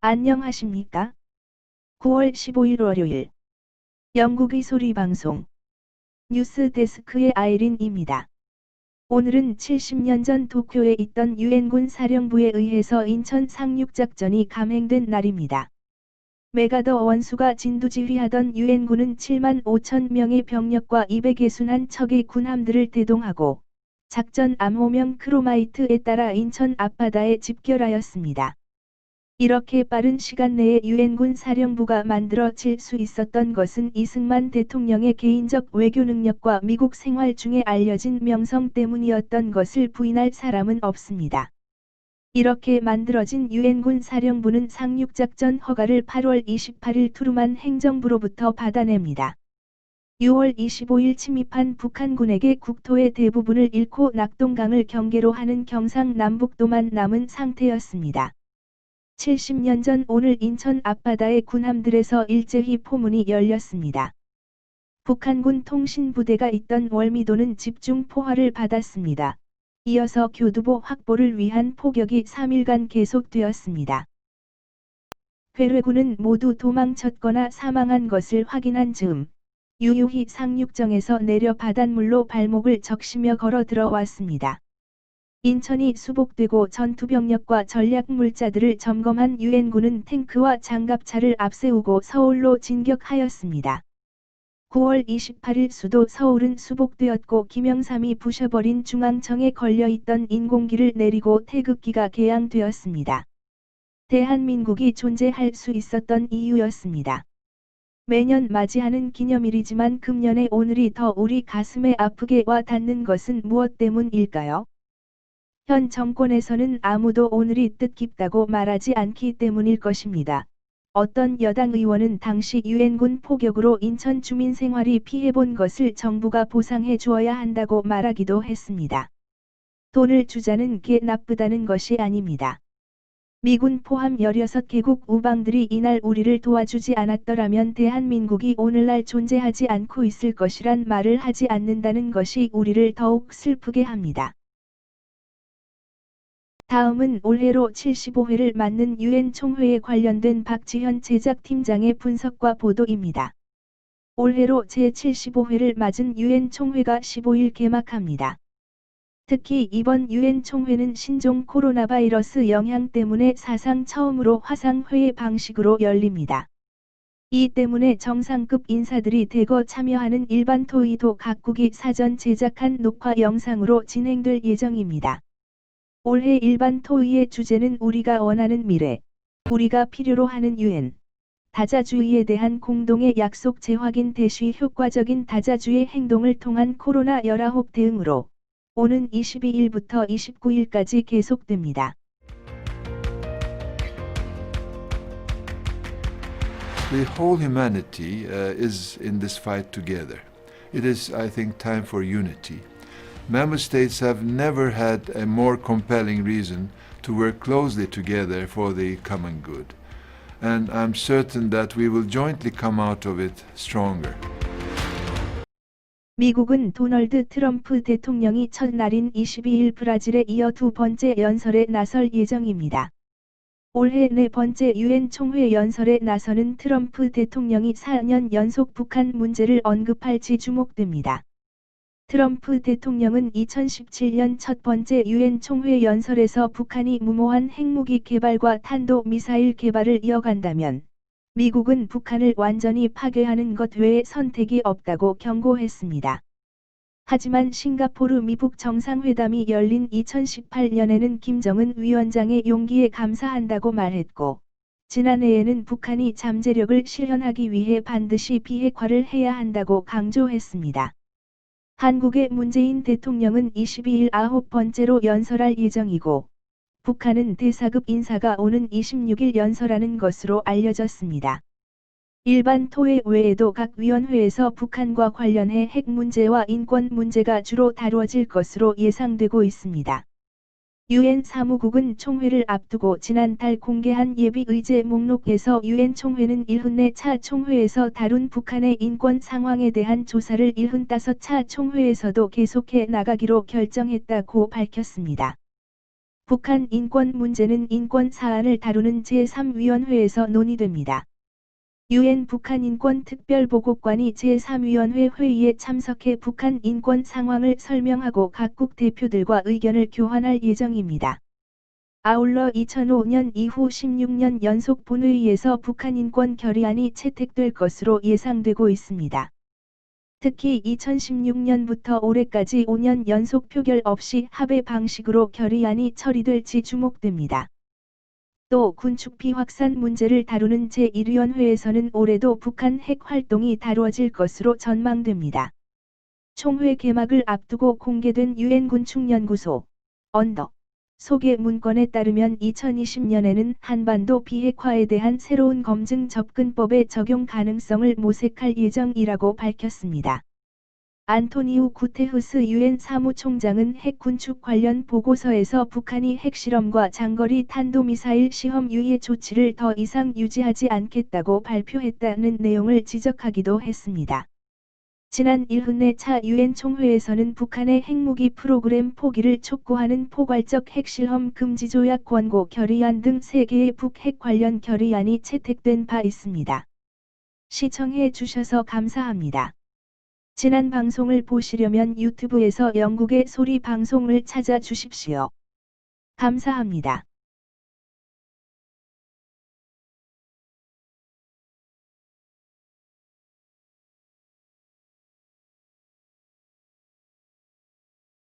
안녕하십니까? 9월 15일 월요일 영국의 소리방송 뉴스데스크의 아이린입니다. 오늘은 70년 전 도쿄에 있던 유엔군 사령부에 의해서 인천 상륙작전이 감행된 날입니다. 메가더 원수가 진두지휘하던 유엔군은 7만 5천 명의 병력과 261 척의 군함들을 대동하고 작전 암호명 크로마이트에 따라 인천 앞바다에 집결하였습니다. 이렇게 빠른 시간 내에 유엔군 사령부가 만들어질 수 있었던 것은 이승만 대통령의 개인적 외교 능력과 미국 생활 중에 알려진 명성 때문이었던 것을 부인할 사람은 없습니다. 이렇게 만들어진 유엔군 사령부는 상륙작전 허가를 8월 28일 투르만 행정부로부터 받아냅니다. 6월 25일 침입한 북한군에게 국토의 대부분을 잃고 낙동강을 경계로 하는 경상남북도만 남은 상태였습니다. 70년 전 오늘 인천 앞바다의 군함들에서 일제히 포문이 열렸습니다. 북한군 통신부대가 있던 월미도는 집중 포화를 받았습니다. 이어서 교두보 확보를 위한 포격이 3일간 계속되었습니다. 회뢰군은 모두 도망쳤거나 사망한 것을 확인한 즈음 유유히 상륙정에서 내려 바닷물로 발목을 적시며 걸어 들어왔습니다. 인천이 수복되고 전투병력과 전략물자들을 점검한 유엔군은 탱크와 장갑차를 앞세우고 서울로 진격하였습니다. 9월 28일 수도 서울은 수복되었고 김영삼이 부셔버린 중앙청에 걸려있던 인공기를 내리고 태극기가 개양되었습니다. 대한민국이 존재할 수 있었던 이유였습니다. 매년 맞이하는 기념일이지만 금년의 오늘이 더 우리 가슴에 아프게 와 닿는 것은 무엇 때문일까요? 현 정권에서는 아무도 오늘이 뜻깊다고 말하지 않기 때문일 것입니다. 어떤 여당 의원은 당시 유엔군 포격으로 인천 주민 생활이 피해본 것을 정부가 보상해 주어야 한다고 말하기도 했습니다. 돈을 주자는 게 나쁘다는 것이 아닙니다. 미군 포함 16개국 우방들이 이날 우리를 도와주지 않았더라면 대한민국이 오늘날 존재하지 않고 있을 것이란 말을 하지 않는다는 것이 우리를 더욱 슬프게 합니다. 다음은 올해로 75회를 맞는 유엔 총회에 관련된 박지현 제작팀장의 분석과 보도입니다. 올해로 제75회를 맞은 유엔 총회가 15일 개막합니다. 특히 이번 유엔 총회는 신종 코로나 바이러스 영향 때문에 사상 처음으로 화상회의 방식으로 열립니다. 이 때문에 정상급 인사들이 대거 참여하는 일반 토의도 각국이 사전 제작한 녹화 영상으로 진행될 예정입니다. 올해 일반 토의의 주제는 우리가 원하는 미래, 우리가 필요로 하는 유엔, 다자주의에 대한 공동의 약속 재확인 대시 효과적인 다자주의 행동을 통한 코로나19 대응으로 오는 22일부터 29일까지 계속됩니다. The whole humanity is in this fight together. It is, I think, time for unity. Member states have never had a more compelling reason to work closely together for the common good. And I'm certain that we will jointly come out of it stronger. 미국은 도널드 트럼프 대통령이 첫날인 22일 브라질에 이어 두 번째 연설에 나설 예정입니다. 올해 네 번째 유엔 총회 연설에 나서는 트럼프 대통령이 4년 연속 북한 문제를 언급할지 주목됩니다. 트럼프 대통령은 2017년 첫 번째 유엔 총회 연설에서 북한이 무모한 핵무기 개발과 탄도미사일 개발을 이어간다면 미국은 북한을 완전히 파괴하는 것 외에 선택이 없다고 경고했습니다. 하지만 싱가포르 미북 정상회담이 열린 2018년에는 김정은 위원장의 용기에 감사한다고 말했고, 지난해에는 북한이 잠재력을 실현하기 위해 반드시 비핵화를 해야 한다고 강조했습니다. 한국의 문재인 대통령은 22일 9번째로 연설할 예정이고, 북한은 대사급 인사가 오는 26일 연설하는 것으로 알려졌습니다. 일반 토회 외에도 각 위원회에서 북한과 관련해 핵 문제와 인권 문제가 주로 다루어질 것으로 예상되고 있습니다. 유엔 사무국은 총회를 앞두고 지난달 공개한 예비 의제 목록에서 유엔 총회는 74차 총회에서 다룬 북한의 인권 상황에 대한 조사를 75차 총회에서도 계속해 나가기로 결정했다고 밝혔습니다. 북한 인권 문제는 인권 사안을 다루는 제3위원회에서 논의됩니다. 유엔 북한 인권 특별보고관이 제3위원회 회의에 참석해 북한 인권 상황을 설명하고 각국 대표들과 의견을 교환할 예정입니다. 아울러 2005년 이후 16년 연속 본회의에서 북한 인권 결의안이 채택될 것으로 예상되고 있습니다. 특히 2016년부터 올해까지 5년 연속 표결 없이 합의 방식으로 결의안이 처리될지 주목됩니다. 또 군축비 확산 문제를 다루는 제1위원회에서는 올해도 북한 핵 활동이 다루어질 것으로 전망됩니다. 총회 개막을 앞두고 공개된 유엔 군축연구소 언더 소개 문건에 따르면 2020년에는 한반도 비핵화에 대한 새로운 검증 접근법의 적용 가능성을 모색할 예정이라고 밝혔습니다. 안토니우 구테후스 유엔 사무총장은 핵 군축 관련 보고서에서 북한이 핵실험과 장거리 탄도미사일 시험 유예 조치를 더 이상 유지하지 않겠다고 발표했다는 내용을 지적하기도 했습니다. 지난 1회차 유엔 총회에서는 북한의 핵무기 프로그램 포기를 촉구하는 포괄적 핵실험 금지 조약 권고 결의안 등 3개의 북핵 관련 결의안이 채택된 바 있습니다. 시청해 주셔서 감사합니다. 지난 방송을 보시려면 유튜브에서 영국의 소리 방송을 찾아 주십시오. 감사합니다.